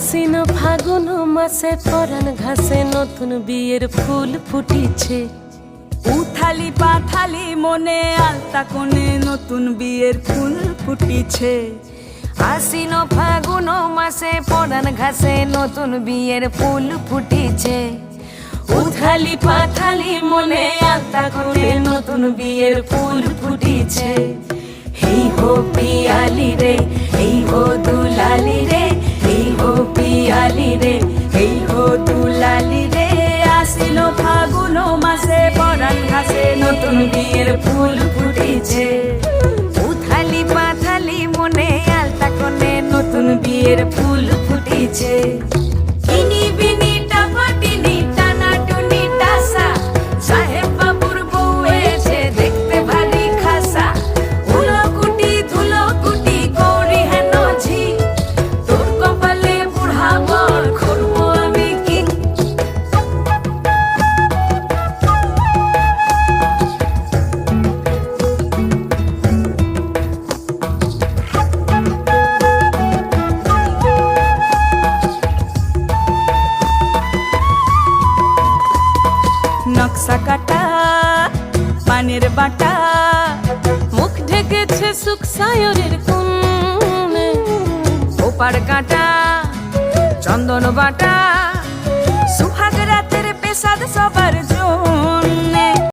আশ্বিন ফাগুন মাসে পরাণ ঘাসে নতুন বিয়ের ফুল ফুটিছে। উথালি পাথালি মনে আলতা কোণে নতুন বিয়ের ফুল ফুটিছে। আশ্বিন ফাগুন মাসে পরাণ ঘাসে নতুন বিয়ের ফুল ফুটিছে। উথালি পাথালি মনে আলতা কোণে নতুন বিয়ের ফুল ফুটিছে। হেই হো পিয়ালি রে, হেই হো দুলালি রে, হেই হো পিয়ালি রে, হেই হো দুলালি রে। আশ্বিন ফাগুন মাসে পরাণ ঘাসে নতুন বিয়ের ফুল ফুটিছে। উথালি পাথালি মনে আলতা কোণে নতুন বিয়ের ফুল ফুটিছে। ইনি বিনি টাপাটিনি টানা টুনি টাসা, সাহেব বাবুর বউ এসে দেখতে ভারী খাসা। উলকুটি ধুলকুটি করি হেন ঝি, তোর কপালে বুড়া বর করবো আমি কি। নকশা কাটা পানের বাটা, মুখ ঢেকেছে সুখ সায়রের কোণে। ওপার কাটা চন্দন বাটা, সুহাগ রাতের পেশাদ সবার